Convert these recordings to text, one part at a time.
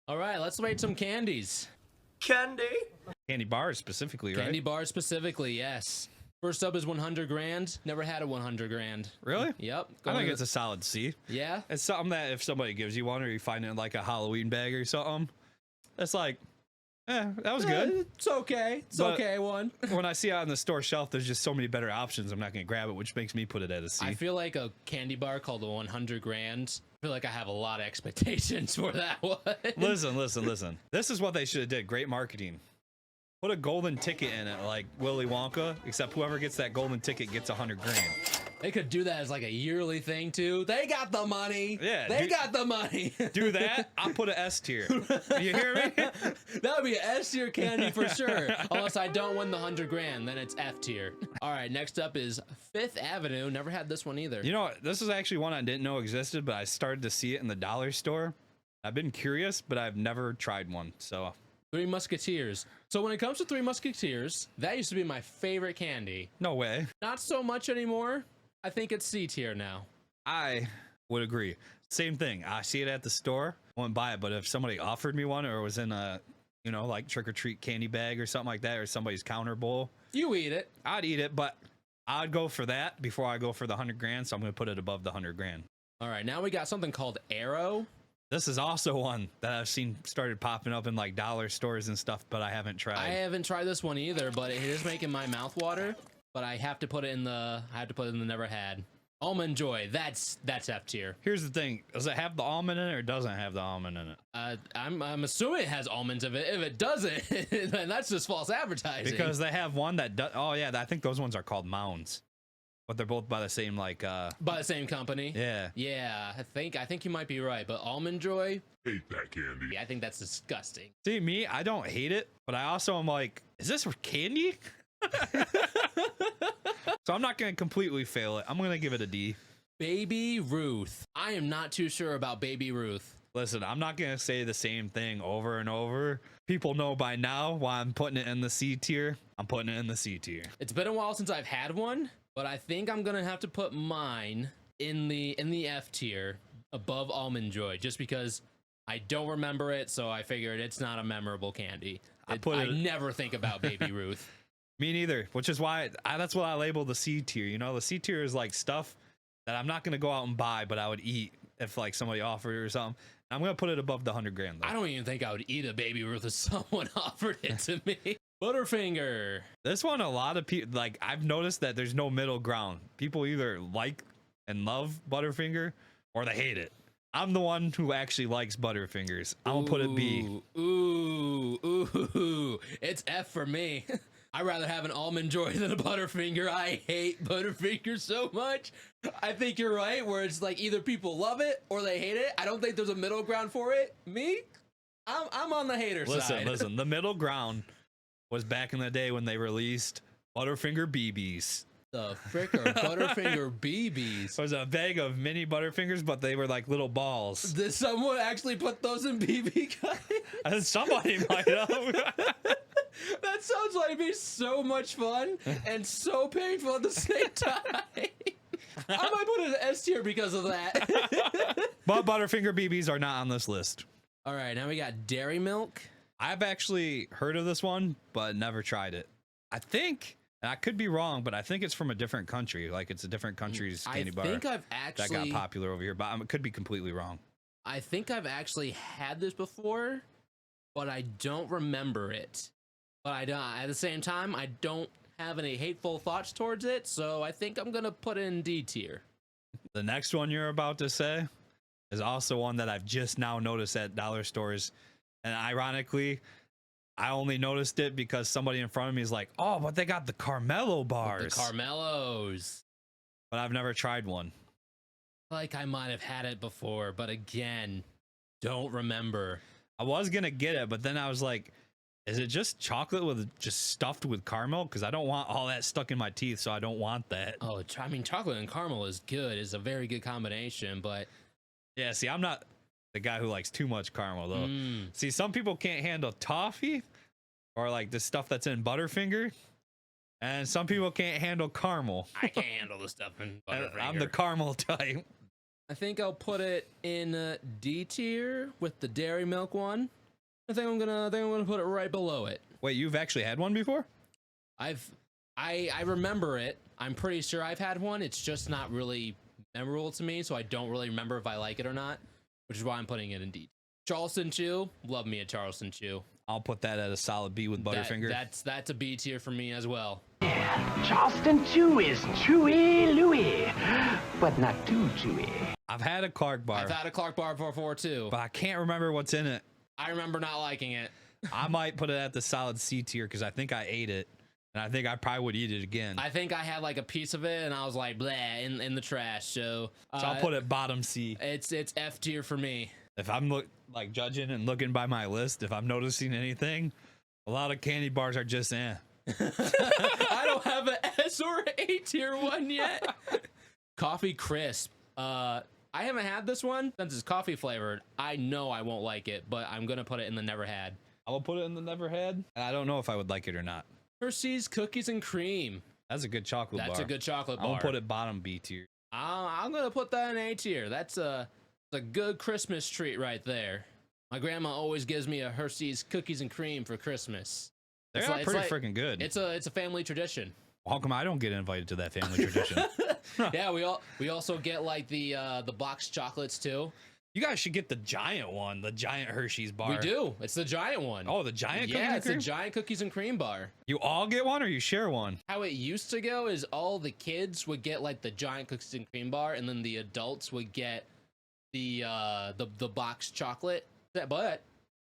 All right, let's rate some candies. Candy. Candy bars specifically, right? Candy bars specifically, yes. First up is 100 grand. Never had a 100 grand. Really? Yep. I think it's a solid C. Yeah? It's something that if somebody gives you one or you find it in like a Halloween bag or something, it's like, that was good. It's okay. It's But okay one. When I see it on the store shelf, there's just so many better options. I'm not going to grab it, which makes me put it at a C. I feel like a candy bar called the 100 grand. I feel like I have a lot of expectations for that one. Listen. This is what they should have did. Great marketing. Put a golden ticket in it, like Willy Wonka, except whoever gets that golden ticket gets 100 grand. They could do that as like a yearly thing too. They got the money. Yeah, They got the money. Do that. I'll put an S tier. You hear me? That would be an S tier candy for sure. Unless I don't win the 100 grand, then it's F tier. All right, next up is Fifth Avenue. Never had this one either. You know, this is actually one I didn't know existed, but I started to see it in the dollar store. I've been curious, but I've never tried one. So Three Musketeers. So when it comes to Three Musketeers, that used to be my favorite candy. no way. Not so much anymore. I think it's C tier now. I would agree. Same thing. I see it at the store, wouldn't buy it, but if somebody offered me one or it was in a, you know, like trick or treat candy bag or something like that, or somebody's counter bowl, You eat it. I'd eat it, but I'd go for that before I go for the 100 grand. So I'm going to put it above the 100 grand. All right, now we got something called Arrow. This is also one that I've seen started popping up in like dollar stores and stuff, but I haven't tried. I haven't tried this one either, but it is making my mouth water. But I have to put it in the never had. Almond Joy. That's F tier. Here's the thing: does it have the almond in it or doesn't have the almond in it? I'm assuming it has almonds in it. If it doesn't, then that's just false advertising. Because they have one that does. Oh yeah, I think those ones are called Mounds, but they're both by the same like. By the same company. Yeah. Yeah, I think you might be right. But Almond Joy, Hate that candy. yeah, I think that's disgusting. See me, I don't hate it, but I also am like, is this candy? So I'm not gonna completely fail it. I'm gonna give it a D. Baby Ruth. I am not too sure about Baby Ruth. Listen, I'm not gonna say the same thing over and over. People know by now why I'm putting it in the C tier. I'm putting it in the C tier. It's been a while since I've had one, but I think I'm gonna have to put mine in the F tier above Almond Joy, just because I don't remember it, so I figured it's not a memorable candy. I never think about Baby Ruth. Me neither, which is why that's what I label the C tier. You know, the C tier is like stuff that I'm not going to go out and buy, but I would eat if like somebody offered it or something. I'm going to put it above the 100 grand though. I don't even think I would eat a Baby Ruth if someone offered it to me. Butterfinger. This one, a lot of people, like I've noticed that there's no middle ground. People either like and love Butterfinger or they hate it. I'm the one who actually likes Butterfingers. I'm going to put it B. Ooh. It's F for me. I'd rather have an Almond Joy than a Butterfinger. I hate Butterfinger so much. I think you're right, where it's like either people love it or they hate it. I don't think there's a middle ground for it. Me, I'm on the hater side. Listen. The middle ground was back in the day when they released Butterfinger BBs. The frick are Butterfinger BBs? It was a bag of mini Butterfingers, but they were like little balls. Did someone actually put those in BB guns? Somebody might have. That sounds like it'd be so much fun and so painful at the same time. I might put it in S tier because of that. But Butterfinger BBs are not on this list. All right, now we got Dairy Milk. I've actually heard of this one, but never tried it. I think, and I could be wrong, but I think it's from a different country. Like it's a different country's candy bar. I think I've actually that got popular over here, but I could be completely wrong. I think I've actually had this before, but I don't remember it. But I don't. At the same time, I don't have any hateful thoughts towards it, so I think I'm gonna put it in D tier. The next one you're about to say is also one that I've just now noticed at dollar stores, and ironically, I only noticed it because somebody in front of me is like, "Oh, but they got the Carmelo bars." The Carmelos. But I've never tried one. Like I might have had it before, but again, don't remember. I was gonna get it, but then I was like, is it just chocolate with just stuffed with caramel? Because I don't want all that stuck in my teeth, so I don't want that. Oh, I mean, chocolate and caramel is good. It's a very good combination, but yeah, see, I'm not the guy who likes too much caramel though. See, some people can't handle toffee or like the stuff that's in Butterfinger, and some people can't handle caramel. I can't handle the stuff in Butterfinger. I'm the caramel type. I think I'll put it in D tier with the dairy milk one. I think I'm gonna put it right below it. Wait, you've actually had one before? I remember it. I'm pretty sure I've had one. It's just not really memorable to me, so I don't really remember if I like it or not, which is why I'm putting it in D. Charleston Chew, love me a Charleston Chew. I'll put that at a solid B with Butterfinger. That's a B tier for me as well. Charleston Chew is chewy Louie, but not too chewy. I've had a Clark bar. I've had a Clark bar before too, but I can't remember what's in it. I remember not liking it. I might put it at the solid C tier because I think I ate it, and I think I probably would eat it again. I think I had like a piece of it, and I was like, bleh, in the trash. So I'll put it bottom C. It's F tier for me. If I'm like judging and looking by my list, if I'm noticing anything, a lot of candy bars are just eh. I don't have an S or A tier one yet. Coffee Crisp. I haven't had this one since it's coffee flavored. I know I won't like it, but I'm gonna put it in the never had. I will put it in the never had, and I don't know if I would like it or not. Hershey's Cookies and Cream. That's a good chocolate bar. That's a good chocolate bar. I'm gonna put it bottom B tier. I'm gonna put that in A tier. That's a good Christmas treat right there. My grandma always gives me a Hershey's Cookies and Cream for Christmas. They're pretty freaking good. It's a family tradition. How come I don't get invited to that family tradition? Yeah, we also get like the box chocolates too. You guys should get the giant one, the giant Hershey's bar. We do. It's the giant one. Oh, the giant cookies yeah, and it's cream? a giant cookies and cream bar. You all get one or you share one? How it used to go is all the kids would get like the giant cookies and cream bar, and then the adults would get the box chocolate. But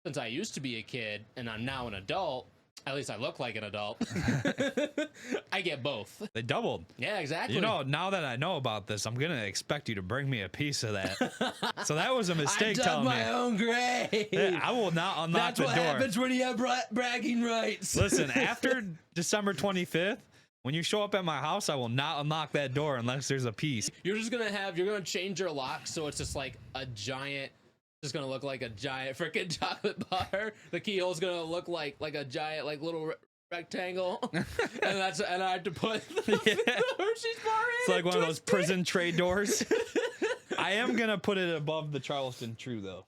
since I used to be a kid and I'm now an adult, at least I look like an adult, I get both. They doubled. Yeah, exactly. You know, now that I know about this, I'm gonna expect you to bring me a piece of that. So that was a mistake. I dug telling my me. own grave. Yeah, I will not unlock That's the what door. happens when you have bragging rights. Listen, after December 25th, when you show up at my house, I will not unlock that door unless there's a piece. You're gonna change your lock so it's just like a giant. Just gonna look like a giant freaking chocolate bar. The keyhole's gonna look like a giant little rectangle, and I have to put the Hershey's bar in. It's like one of those prison trade doors. I am gonna put it above the Charleston Chew though.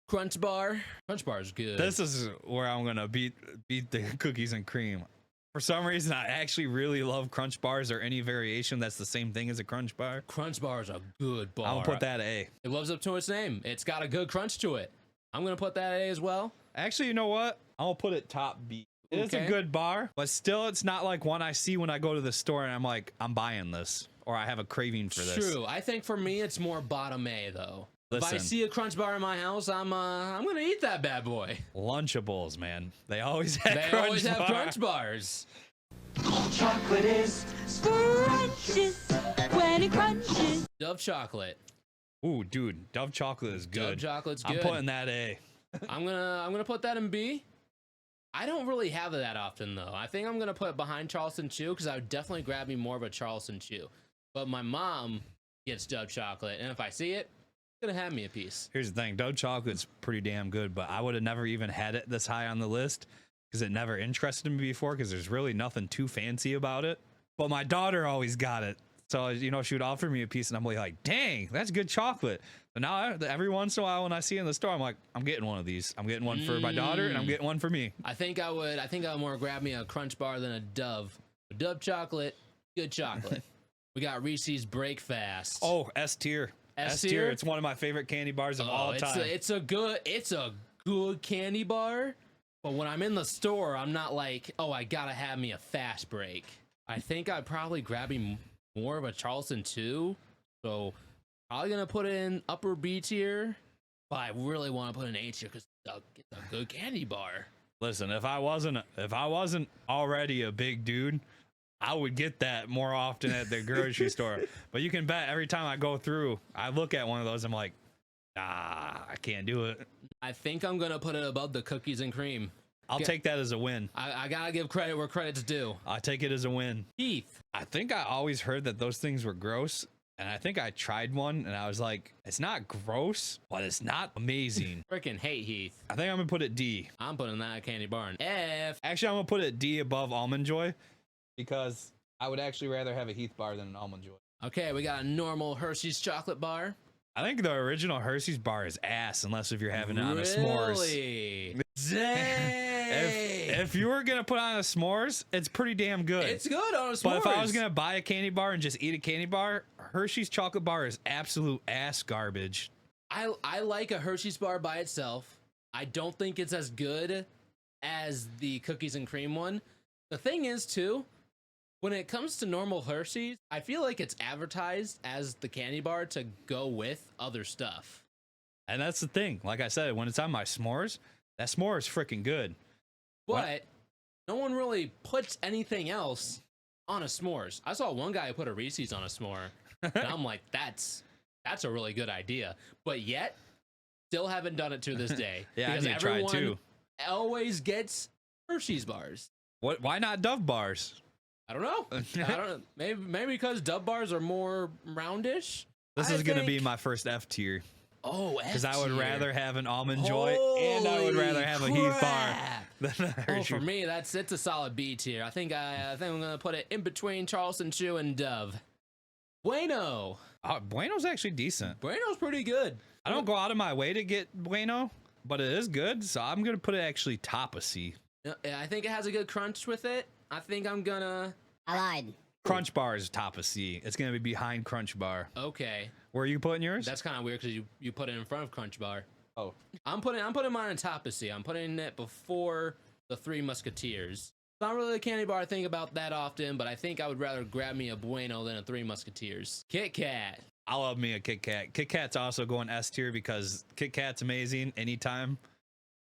Crunch bar. Crunch bar is good. This is where I'm gonna beat the cookies and cream. For some reason, I actually really love Crunch bars or any variation that's the same thing as a Crunch bar. Crunch bar is a good bar. I'll put that A. It lives up to its name. It's got a good crunch to it. I'm gonna put that A as well. Actually, you know what? I'll put it top B. It's a Okay. good bar, but still, it's not like one I see when I go to the store and I'm like, I'm buying this, or I have a craving for this. True. I think for me, it's more bottom A though. If I Listen. see a Crunch bar in my house, I'm gonna eat that bad boy. Lunchables, man. They always have They Crunch always have bar. Crunch bars. Chocolate is Scrunches when it crunches. Dove chocolate. Ooh, dude, Dove chocolate is good. Dove chocolate's I'm good. putting that A. I'm gonna put that in B. I don't really have it that often though. I think I'm gonna put it behind Charleston Chew because I would definitely grab me more of a Charleston Chew. But my mom gets Dove chocolate, and if I see it, it's gonna have me a piece. Here's the thing, Dove chocolate's pretty damn good, but I would have never even had it this high on the list because it never interested me before because there's really nothing too fancy about it. But my daughter always got it. So, you know, she would offer me a piece and I'm like, dang, that's good chocolate. But now every once in a while when I see it in the store, I'm like, I'm getting one of these. I'm getting one for my daughter and I'm getting one for me. I think I would more grab me a Crunch bar than a Dove. Dove chocolate, good chocolate. We got Reese's Breakfast. Oh, S tier. S tier? It's one of my favorite candy bars of all time. It's a good candy bar. But when I'm in the store, I'm not like, oh, I gotta have me a fast break. I think I'd probably grab me more of a Charleston too. So probably gonna put it in upper B tier. But I really want to put it in A tier because it's a good candy bar. Listen, if I wasn't already a big dude, I would get that more often at the grocery store. But you can bet every time I go through, I look at one of those, I'm like, I can't do it. I think I'm gonna put it above the cookies and cream. I'll take that as a win. I gotta give credit where credit's due. I'll take it as a win. Heath. I think I always heard that those things were gross. And I think I tried one and I was like, it's not gross, but it's not amazing. Freaking hate Heath. I think I'm gonna put it D. I'm putting that candy bar in F. Actually, I'm gonna put it D above Almond Joy because I would actually rather have a Heath bar than an Almond Joy. Okay, we got a normal Hershey's chocolate bar. I think the original Hershey's bar is ass, unless if you're having it on a s'mores. Really? Dang. If you were gonna put on a s'mores, it's pretty damn good. It's good on a s'mores. But if I was gonna buy a candy bar and just eat a candy bar, Hershey's chocolate bar is absolute ass garbage. I like a Hershey's bar by itself. I don't think it's as good as the cookies and cream one. The thing is, too, when it comes to normal Hershey's, I feel like it's advertised as the candy bar to go with other stuff. And that's the thing. Like I said, when it's on my s'mores, that s'more is freaking good. But no one really puts anything else on a s'mores. I saw one guy put a Reese's on a s'more, and I'm like, that's a really good idea. But yet, still haven't done it to this day. Yeah, I because need to try it too. Always gets Hershey's bars. What? Why not Dove bars? I don't know. I don't know. Maybe because Dove bars are more roundish. This is gonna be my first F tier. Oh, because I would rather have an Almond Joy and I would rather have a Heath bar than a Hershey. For me, it's a solid B tier. I think I'm gonna put it in between Charleston Chew and Dove. Bueno. Bueno's actually decent. Bueno's pretty good. I don't go out of my way to get Bueno, but it is good. So I'm gonna put it actually top of C. Yeah, I think it has a good crunch with it. I think I'm gonna. I lied. Crunch bar is top of C. It's gonna be behind Crunch Bar. Okay. Where are you putting yours? That's kind of weird because you put it in front of Crunch Bar. Oh. I'm putting mine on top of C. I'm putting it before the Three Musketeers. Not really a candy bar I think about that often, but I think I would rather grab me a Bueno than a Three Musketeers. Kit Kat. I love me a Kit Kat. Kit Kat's also going S tier because Kit Kat's amazing anytime.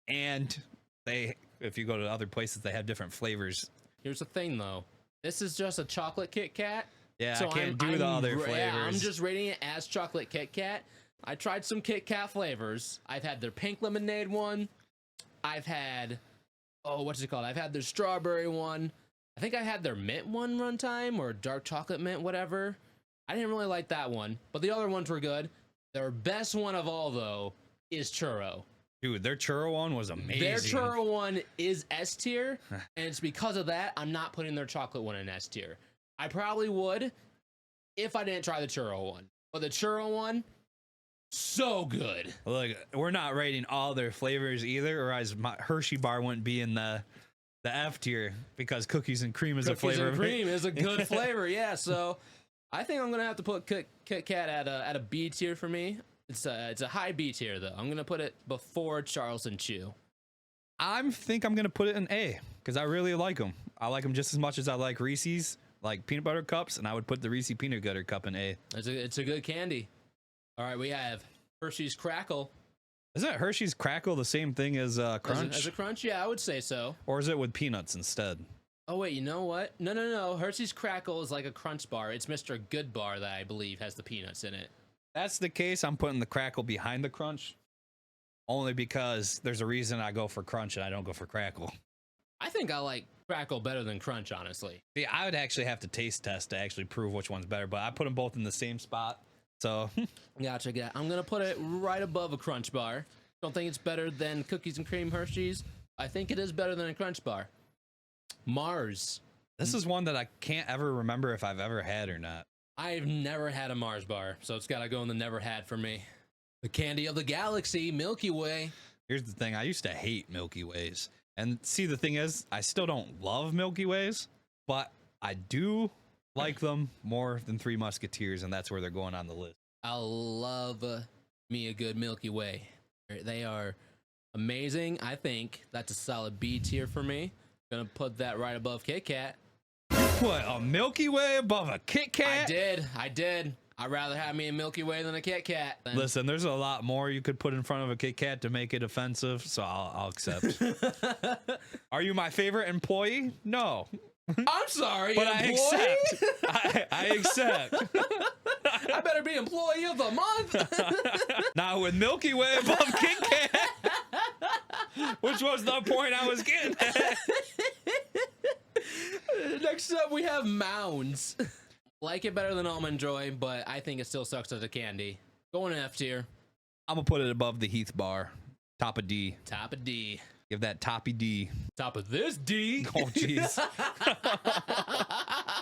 And if you go to other places, they have different flavors. Here's the thing though. This is just a chocolate Kit Kat. Yeah, so I can't do the other flavors. Yeah, I'm just rating it as chocolate Kit Kat. I tried some Kit Kat flavors. I've had their pink lemonade one. I've had, what's it called? I've had their strawberry one. I think I had their mint one time, or dark chocolate mint, whatever. I didn't really like that one, but the other ones were good. Their best one of all, though, is churro. Dude, their churro one was amazing. Their churro one is S tier, and it's because of that I'm not putting their chocolate one in S tier. I probably would if I didn't try the churro one. But the churro one, so good. Look, we're not rating all their flavors either, or as my Hershey bar wouldn't be in the F tier because cookies and cream is a flavor. Cookies and cream is a good flavor, yeah. So I think I'm gonna have to put Kit Kat at a B tier for me. It's a high B tier though. I'm gonna put it before Charleston Chew. I think I'm gonna put it in A because I really like them. I like them just as much as I like Reese's, like peanut butter cups, and I would put the Reese peanut butter cup in A. It's a good candy. All right, we have Hershey's Crackle. Isn't Hershey's Crackle the same thing as Crunch? As a Crunch, yeah, I would say so. Or is it with peanuts instead? Oh wait, you know what? No. Hershey's Crackle is like a Crunch bar. It's Mr. Good Bar that I believe has the peanuts in it. That's the case. I'm putting the Crackle behind the Crunch, only because there's a reason I go for Crunch and I don't go for Crackle. I think I like Crackle better than Crunch, honestly. See, I would actually have to taste test to actually prove which one's better, but I put them both in the same spot. So, Gotcha. I'm gonna put it right above a Crunch bar. Don't think it's better than cookies and cream Hershey's. I think it is better than a Crunch bar. Mars. this is one that I can't ever remember if I've ever had or not. I've never had a Mars bar, so it's gotta go in the never had for me. The candy of the galaxy, Milky Way. Here's the thing. I used to hate Milky Ways. And see, the thing is, I still don't love Milky Ways, but I do like them more than Three Musketeers, and that's where they're going on the list. I love me a good Milky Way. They are amazing. I think that's a solid B tier for me. Gonna put that right above Kit Kat. What, a Milky Way above a Kit Kat? I did. I'd rather have me a Milky Way than a Kit Kat. Listen, there's a lot more you could put in front of a Kit Kat to make it offensive, so I'll accept. Are you my favorite employee? No. I'm sorry, But employee? I accept. I accept. I better be employee of the month. Now with Milky Way above Kit Kat, which was the point I was getting at. Next up, we have Mounds. Like it better than Almond Joy, but I think it still sucks as a candy. Going in F tier. I'm gonna put it above the Heath bar, top of D. Top of D. Give that toppy D. Top of this D. Oh jeez.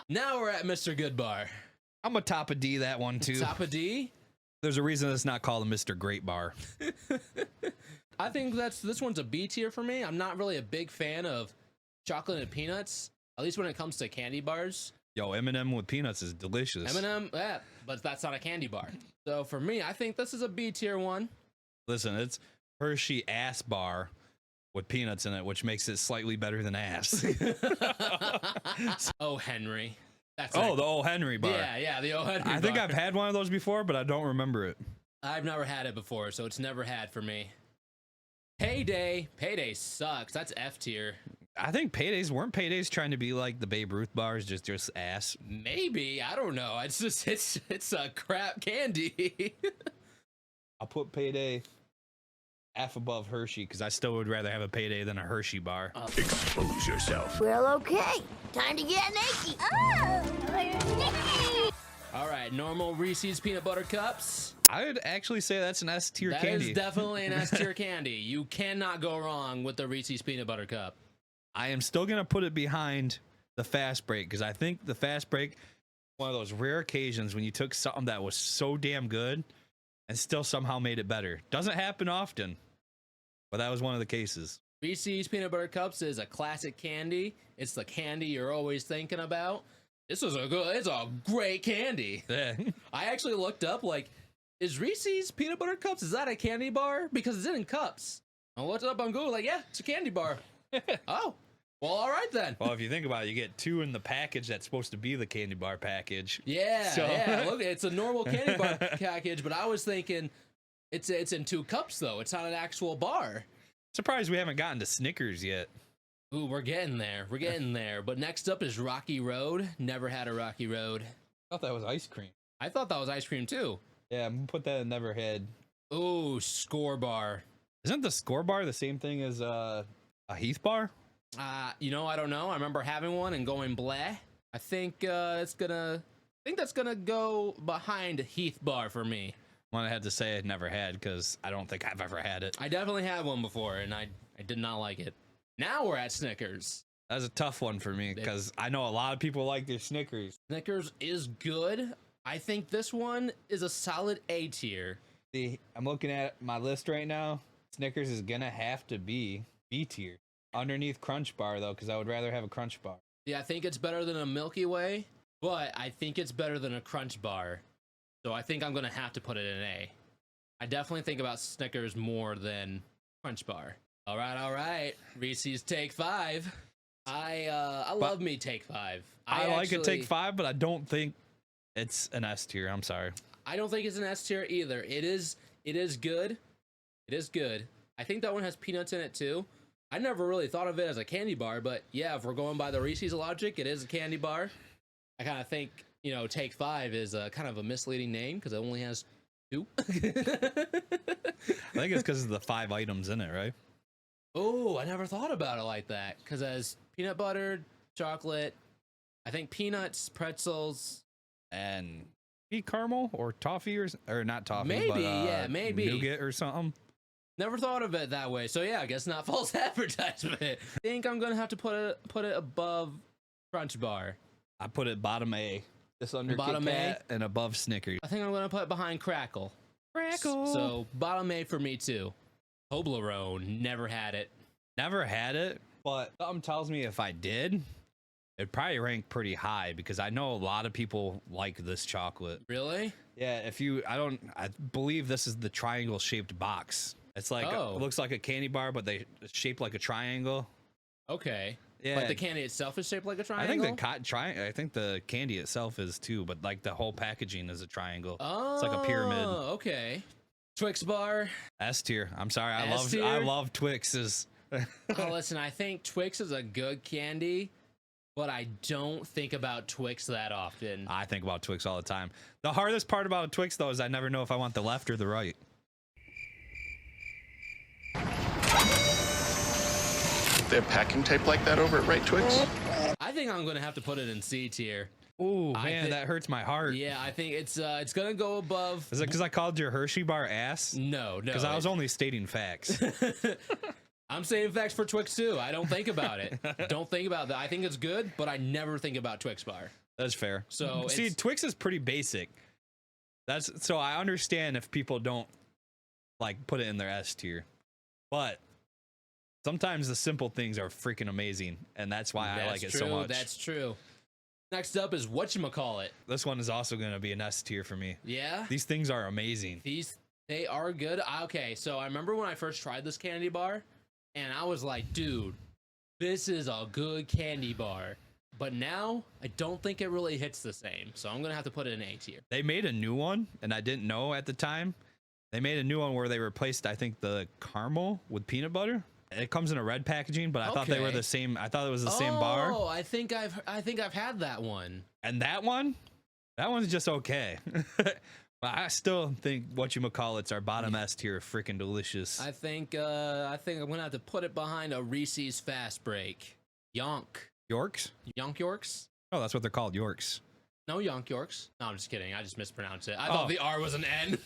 Now we're at Mr. Good Bar. I'm a top of D that one too. Top of D. There's a reason it's not called a Mr. Great Bar. I think this one's a B tier for me. I'm not really a big fan of chocolate and peanuts, at least when it comes to candy bars. Yo, M&M with peanuts is delicious. M&M, yeah, but that's not a candy bar. So for me, I think this is a B tier one. Listen, it's Hershey ass bar with peanuts in it, which makes it slightly better than ass. Oh, Henry. That's the old Henry bar. Yeah, the old Henry I think bar. I've had one of those before, but I don't remember it. I've never had it before, so it's never had for me. Payday. Payday sucks. That's F tier. I think weren't paydays trying to be like the Babe Ruth bars, just ass. Maybe, I don't know. It's just it's a crap candy. I'll put payday F above Hershey because I still would rather have a payday than a Hershey bar. Expose yourself. Well, okay. Time to get naked. Oh, All right, normal Reese's peanut butter cups. I would actually say that's an S tier That candy. is definitely an S tier candy. You cannot go wrong with the Reese's peanut butter cup. I am still gonna put it behind the fast break because I think the fast break, one of those rare occasions when you took something that was so damn good and still somehow made it better. Doesn't happen often, but that was one of the cases. Reese's peanut butter cups is a classic candy. It's the candy you're always thinking about. It's a great candy. Yeah. I actually looked up, like, is Reese's peanut butter cups, is that a candy bar? Because it's in cups. I looked it up on Google, like, yeah, it's a candy bar. Oh, well, all right then. Well, if you think about it, you get two in the package that's supposed to be the candy bar package. Yeah, look, it's a normal candy bar package, but I was thinking it's in 2 cups, though. It's not an actual bar. Surprised we haven't gotten to Snickers yet. Ooh, we're getting there. We're getting there. But next up is Rocky Road. Never had a Rocky Road. I thought that was ice cream. I thought that was ice cream, too. Yeah, I'm gonna put that in never had. Ooh, Score Bar. Isn't the Score Bar the same thing as a Heath bar? I don't know. I remember having one and going bleh. I think that's gonna go behind Heath Bar for me. One I had to say I'd never had because I don't think I've ever had it. I definitely had one before, and I did not like it. Now we're at Snickers. That's a tough one for me because I know a lot of people like their Snickers. Snickers is good. I think this one is a solid A tier. See, I'm looking at my list right now. Snickers is gonna have to be B tier. Underneath Crunch Bar though, because I would rather have a Crunch Bar. Yeah, I think it's better than a Milky Way, but I think it's better than a Crunch Bar. So I think I'm gonna have to put it in A. I definitely think about Snickers more than Crunch Bar. All right. Reese's Take 5. I love me Take 5. I like a Take 5, but I don't think it's an S tier. I'm sorry. I don't think it's an S tier either. It is good. It is good. I think that one has peanuts in it too. I never really thought of it as a candy bar, but yeah, if we're going by the Reese's logic, it is a candy bar. I kind of think, Take 5 is kind of a misleading name because it only has 2. I think it's because of the 5 items in it, right? Oh, I never thought about it like that because it has peanut butter, chocolate, I think peanuts, pretzels, and caramel or toffee or not toffee, maybe, but, yeah, maybe nougat or something. Never thought of it that way. So yeah, I guess not false advertisement. I think I'm gonna have to put it above Crunch Bar. I put it bottom A, just under Bottom Kit A? Kat and above Snickers. I think I'm gonna put it behind Crackle. Crackle. So bottom A for me too. Toblerone, never had it. Never had it, but something tells me if I did, it'd probably rank pretty high because I know a lot of people like this chocolate. Really? Yeah, I believe this is the triangle shaped box. It's like, Oh. it looks like a candy bar, but they shaped like a triangle. Okay. Yeah. But the candy itself is shaped like a I triangle? think I think the candy itself is too, but like the whole packaging is a triangle. Oh, It's like a pyramid. Okay. Twix bar. S tier. I'm sorry. I S tier? love Twixes. Oh, listen, I think Twix is a good candy, but I don't think about Twix that often. I think about Twix all the time. The hardest part about a Twix though is I never know if I want the left or the right. They have packing tape like that over at Right Twix? I think I'm gonna have to put it in C tier. Ooh, I man, thi- that hurts my heart. Yeah, I think it's gonna go above. Is it because I called your Hershey bar ass? No. Because I was only stating facts. I'm saying facts for Twix too. I don't think about it. Don't think about that. I think it's good, but I never think about Twix bar. That's fair. So see, it's- Twix is pretty basic. That's so I understand if people don't like put it in their S tier, but sometimes the simple things are freaking amazing, and that's why I like it so much. That's true. Next up is whatchamacallit. This one is also going to be an S tier for me. Yeah? These things are amazing. They are good. Okay, so I remember when I first tried this candy bar, and I was like, dude, this is a good candy bar. But now, I don't think it really hits the same, so I'm going to have to put it in A tier. They made a new one, and I didn't know at the time. They made a new one where they replaced, I think, the caramel with peanut butter. It comes in a red packaging, but I thought they were the same. I thought it was the same bar. Oh, I think I've had that one. And that one's just okay. But I still think whatchamacallits are bottom S tier, freaking delicious. I think I'm gonna have to put it behind a Reese's Fast Break. Yonk. Yorks? Yorks? Oh, that's what they're called, Yorks. No, Yorks. No, I'm just kidding. I just mispronounced it. I thought the R was an N.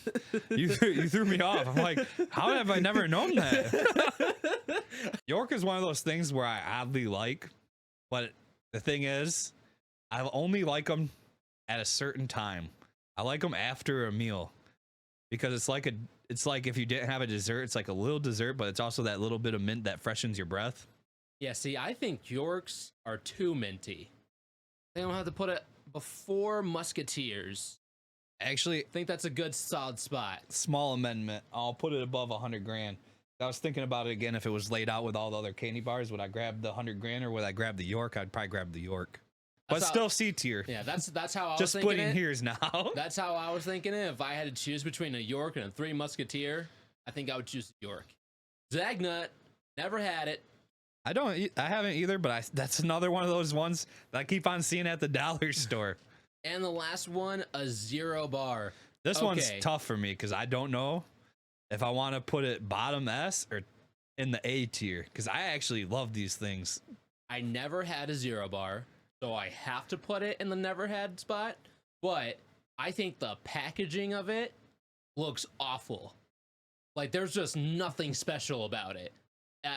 You threw me off. I'm like, how have I never known that? York is one of those things where I oddly like, but the thing is, I only like them at a certain time. I like them after a meal because it's like if you didn't have a dessert, it's like a little dessert, but it's also that little bit of mint that freshens your breath. Yeah, see, I think Yorks are too minty. I think I'm gonna have to put it before Musketeers. Actually, I think that's a good solid spot. Small amendment. I'll put it above 100 grand. I was thinking about it again. If it was laid out with all the other candy bars, would I grab the 100 grand or would I grab the York? I'd probably grab the York. But still C tier. Yeah, that's how I was just thinking splitting it. hairs now. That's how I was thinking it. If I had to choose between a York and a Three Musketeer, I think I would choose the York. Zagnut, never had it. I haven't either, but that's another one of those ones that I keep on seeing at the dollar store. And the last one, a Zero Bar. This one's tough for me because I don't know if I want to put it bottom S or in the A tier because I actually love these things. I never had a Zero Bar, so I have to put it in the never had spot. But I think the packaging of it looks awful. Like there's just nothing special about it.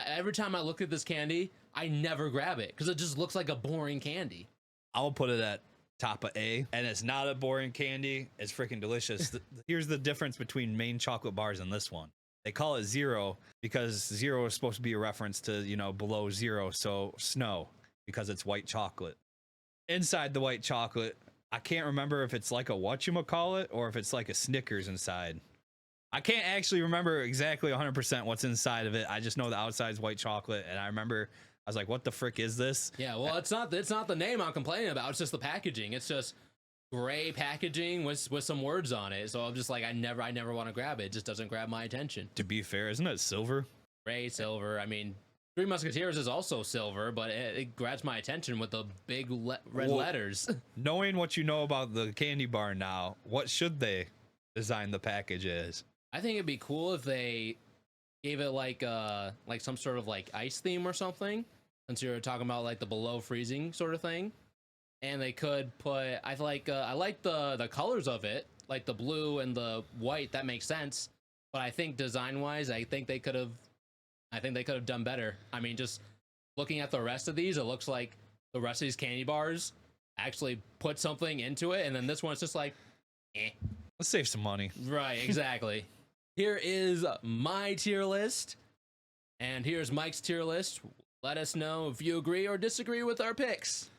Every time I look at this candy, I never grab it because it just looks like a boring candy. I'll put it at top of A, and it's not a boring candy. It's freaking delicious. Here's the difference between main chocolate bars and this one. They call it zero because zero is supposed to be a reference to, below zero. So snow, because it's white chocolate. Inside the white chocolate, I can't remember if it's like a whatchamacallit or if it's like a Snickers inside. I can't actually remember exactly 100% what's inside of it. I just know the outside is white chocolate, and I remember I was like, what the frick is this? Yeah, well, it's not the name I'm complaining about. It's just the packaging. It's just gray packaging with some words on it. So I'm just like, I never want to grab it. It just doesn't grab my attention. To be fair, isn't it silver? Gray, silver. I mean, Three Musketeers is also silver, but it grabs my attention with the big red letters. Knowing what you know about the candy bar now, what should they design the package as? I think it'd be cool if they gave it like some sort of like ice theme or something, since you're talking about like the below freezing sort of thing. And they could put, I like the colors of it, like the blue and the white. That makes sense. But I think design wise, I think they could have done better. I mean, just looking at the rest of these, it looks like the rest of these candy bars actually put something into it, and then this one's just like, eh. Let's save some money. Right, exactly. Here is my tier list, and here's Mike's tier list. Let us know if you agree or disagree with our picks.